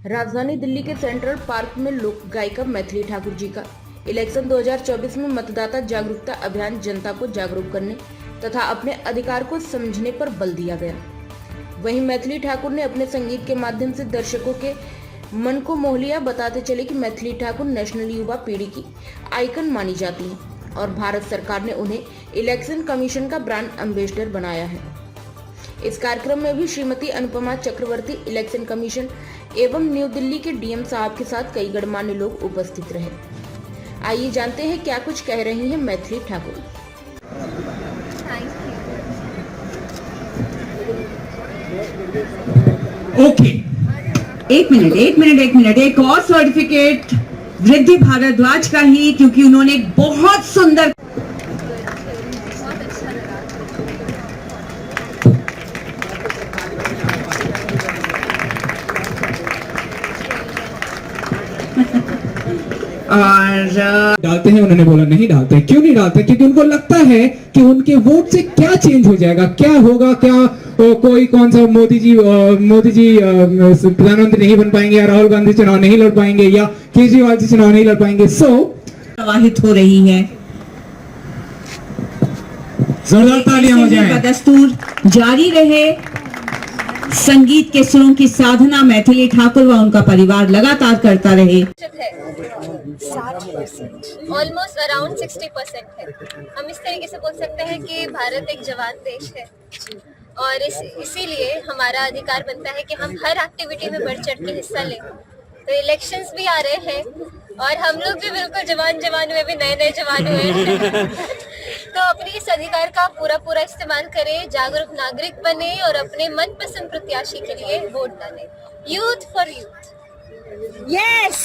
राजधानी दिल्ली के central park में लोक गायिका मैथिली ठाकुर जी का इलेक्शन 2024 में मतदाता जागरूकता अभियान जनता को जागरूक करने तथा अपने अधिकार को समझने पर बल दिया गया। वहीं मैथिली ठाकुर ने अपने संगीत के माध्यम से दर्शकों के मन को मोह लिया। बताते चले कि मैथिली ठाकुर नेशनल युवा पीढ़ी की आइकन मानी जाती हैं और भारत सरकार ने उन्हें इलेक्शन कमीशन का ब्रांड एम्बेसडर बनाया है। इस कार्यक्रम में भी श्रीमती अनुपमा चक्रवर्ती, इलेक्शन कमीशन एवं न्यू दिल्ली के डीएम साहब के साथ कई गणमान्य लोग उपस्थित रहे। आइए जानते हैं क्या कुछ कह रही हैं मैथिली ठाकुर। ओके, एक मिनट, एक और सर्टिफिकेट वृद्धि भारद्वाज का ही, क्योंकि उन्होंने एक बहुत सुंदर और डालते हैं। उन्होंने बोला नहीं डालते। क्यों नहीं डालते? क्योंकि उनको लगता है कि उनके वोट से क्या चेंज हो जाएगा, क्या होगा, क्या कोई कौन सा मोदी जी प्रधानमंत्री नहीं बन पाएंगे, या राहुल गांधी चुनाव नहीं लड़ पाएंगे, या केजरीवाल जी चुनाव नहीं लड़ पाएंगे। प्रवाहित हो रही है। जोरदार तालियां हो जाएं। दस्तूर जारी रहे। संगीत के सुरों की साधना मैथिली ठाकुर व उनका परिवार लगातार करता रहे। ऑलमोस्ट अराउंड 60% है। हम इस तरीके से बोल सकते हैं कि भारत एक जवान देश है और इसीलिए हमारा अधिकार बनता है कि हम हर एक्टिविटी में बढ़ चढ़ के हिस्सा लें। तो इलेक्शंस भी आ रहे हैं और हम लोग भी बिल्कुल जवान हुए, भी नए जवान हुए तो अपने इस अधिकार का पूरा इस्तेमाल करें, जागरूक नागरिक बने और अपने मनपसंद प्रत्याशी के लिए वोट डालें। Youth for youth. यस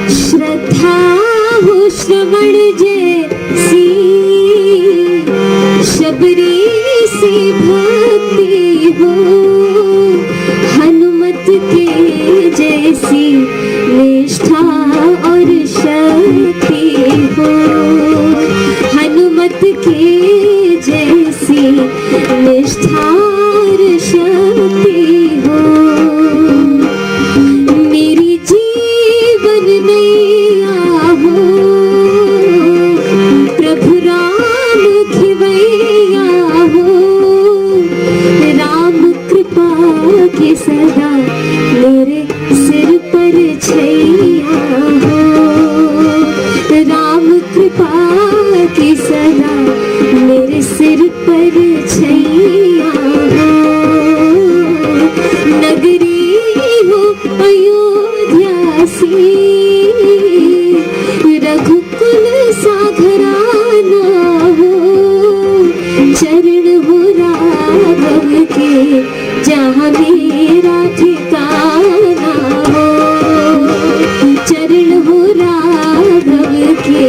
श्रद्धा हो श्रवण जैसी, शबरी सी भक्ति हो, हनुमत के जैसी निष्ठा और शक्ति हो, हनुमत के जैसी निष्ठा और शक्ति हो। मेरी जीवन नैया हो, प्रभु राम खिवैया हो, राम कृपा के सदा मेरे सिर पर छैया हो, राम कृपा के सदा मेरे सिर पर छैया हो। नगरी हो अयोध्या सी, रघुकुल साधराना हो, चरण हो राघव के जहाँ मेरा ठिकाना हो, चरण हो राघव के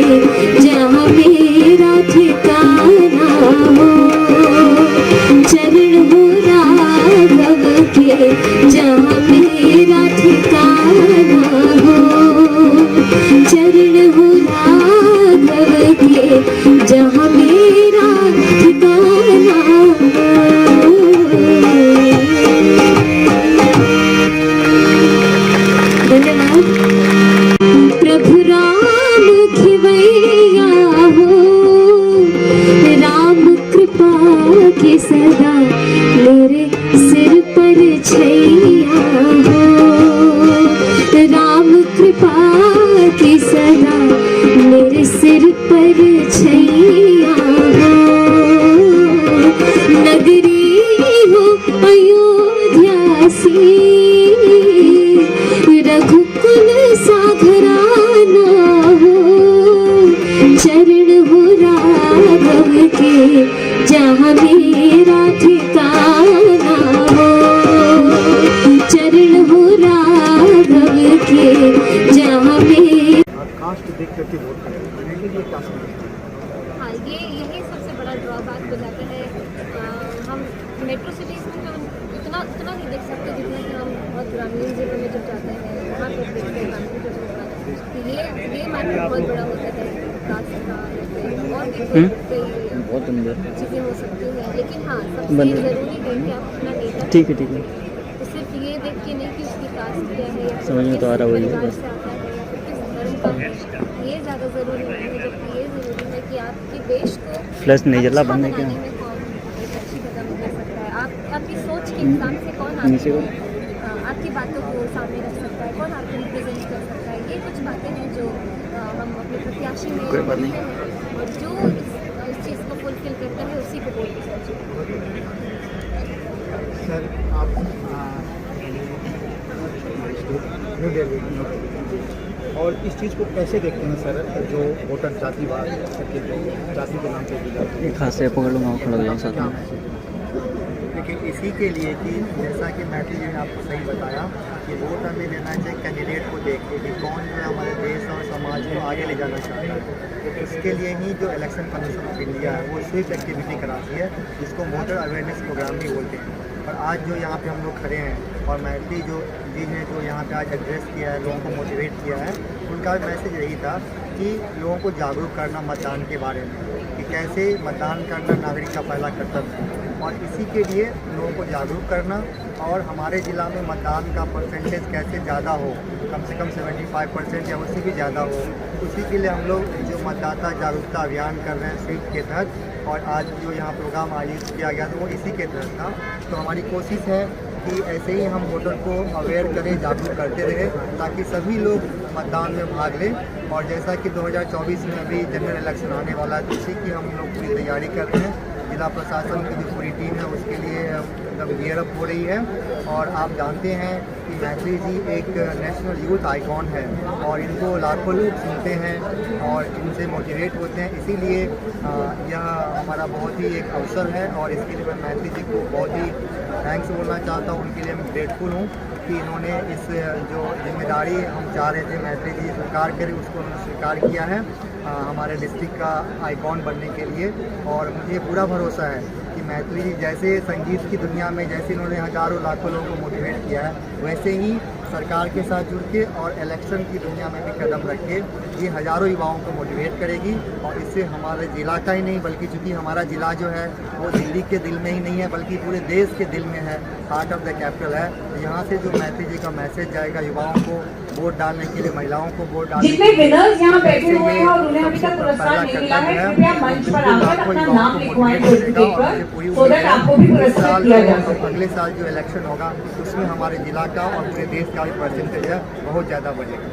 जहाँ मेरा ठिकाना हो, चरण हो राघव के जहाँ मेरा ठिकाना हो, चरण हो राघव के जहाँ मेरा ठिकाना हो। धन्यवाद। प्रभु राम खिवैया हो, राम कृपा के सदा मेरे सिर पर छैया हो, राम कृपा के सदा मेरे सिर पर छैया हो। नगरी हो अयोध्या सी, रघुकुल साधराना हो, चरण हो राघव के जहाँ मेरा ठिकाना मेट्रो सिटीज़ में हम उतना नहीं देख सकते जितना कि हम बहुत ग्रामीण जिलों में जब जाते हैं वहाँ पर देखते हैं कंप्यूटर वगैरह। तो ये मार्केट बहुत बड़ा होता है, विकास का और भी कई चीज़ें हो सकती हैं। लेकिन हाँ, सबसे ज़रूरी है कि आप अपना नेता ठीक है तो सिर्फ ये देख के नहीं कि उसकी कास्ट क्या है या समझ में तो आ रहा वही है परिवार बस। से आता है या फिर किस धर्म का है, ये ज़्यादा ज़रूरी नहीं है। जबकि ये ज़रूरी है कि आपके देश को फ्लश नहीं जला अच्छा बनने क्या बनाने में कौन एक अच्छी कदम कर सकता है। आपकी सोच के हिसाब से कौन आपको आपकी बातों को सामने रख सकता है, कौन आपको रिप्रेजेंट कर सकता है। ये कुछ बातें हैं जो हम अपने प्रत्याशी में देखते हैं और जो इस चीज़ को फुलफिल करता है उसी को वोट सोचते सर आप न्यू दिल्ली और इस चीज़ को कैसे देखते हैं सर, जो वोटर जातिवाद के जो जाति के नाम पे भी जाते हैं? एक हाथ से पकड़ लूँगा खड़ा हो जाऊँ साथ में। लेकिन इसी के लिए कि जैसा कि मैथिली जी ने आपको सही बताया कि वोट हमें देना चाहिए कैंडिडेट को देख के कि कौन जो है हमारे देश और समाज को आगे ले जाना चाहता है। तो इसके लिए ही जो इलेक्शन कमीशन ऑफ इंडिया है वो स्वीप एक्टिविटी कराती है, जिसको वोटर अवेयरनेस प्रोग्राम भी बोलते हैं। और आज जो यहाँ पे हम लोग खड़े हैं और मैथिली जो जी ने जो यहाँ पे आज एड्रेस किया है, लोगों को मोटिवेट किया है, उनका मैसेज यही था कि लोगों को जागरूक करना मतदान के बारे में, कि कैसे मतदान करना नागरिक का पहला कर्तव्य है। और इसी के लिए लोगों को जागरूक करना और हमारे ज़िला में मतदान का परसेंटेज कैसे ज़्यादा हो, कम से कम 75% या उससे भी ज़्यादा हो, उसी के लिए हम लोग जो मतदाता जागरूकता अभियान कर रहे हैं स्वीप के तहत। और आज जो यहाँ प्रोग्राम आयोजित किया गया था वो इसी के तहत था। तो हमारी कोशिश है कि ऐसे ही हम वोटर को अवेयर करें, जागरूक करते रहें, ताकि सभी लोग मतदान में भाग लें। और जैसा कि 2024 में अभी जनरल इलेक्शन आने वाला है, उसी की हम लोग पूरी तैयारी कर रहे हैं। जिला प्रशासन की जो पूरी टीम है उसके लिए एकदम गियर अप हो रही है। और आप जानते हैं कि मैथिली जी एक नेशनल यूथ आइकॉन है और इनको लाखों लोग सुनते हैं और इनसे मोटिवेट होते हैं। इसीलिए यह हमारा बहुत ही एक अवसर है और इसके लिए मैं मैथिली जी को बहुत ही थैंक्स बोलना चाहता हूँ। उनके लिए मैं ग्रेटफुल हूँ कि इन्होंने इस जो जिम्मेदारी हम चाह रहे थे मैथिली जी स्वीकार करें, उसको उन्होंने स्वीकार किया है हमारे डिस्ट्रिक्ट का आइकॉन बनने के लिए। और मुझे पूरा भरोसा है कि मैथिली जी जैसे संगीत की दुनिया में जैसे इन्होंने हज़ारों लाखों लोगों को मोटिवेट किया है, वैसे ही सरकार के साथ जुड़ के और इलेक्शन की दुनिया में भी कदम रख के ये हज़ारों युवाओं को मोटिवेट करेगी। और इससे हमारे ज़िला का ही नहीं बल्कि चूँकि हमारा ज़िला जो है वो दिल्ली के दिल में ही नहीं है बल्कि पूरे देश के दिल में है, हार्ट ऑफ द कैपिटल है। तो यहाँ से जो मैथिली जी का मैसेज जाएगा युवाओं को वोट डालने के लिए, महिलाओं को वोट डालने जितने विनर्स यहाँ बैठे हुए हैं और उन्हें अभी तक पुरस्कार नहीं मिला है, कृपया मंच पर आकर अपना नाम लिखवाएं कुर्सी पर, सो दैट आपको भी पुरस्कार दिया जा सके। अगले साल जो इलेक्शन होगा उसमें हमारे जिला का और पूरे देश का भी परसेंटेज है बहुत ज़्यादा बढ़ेगा।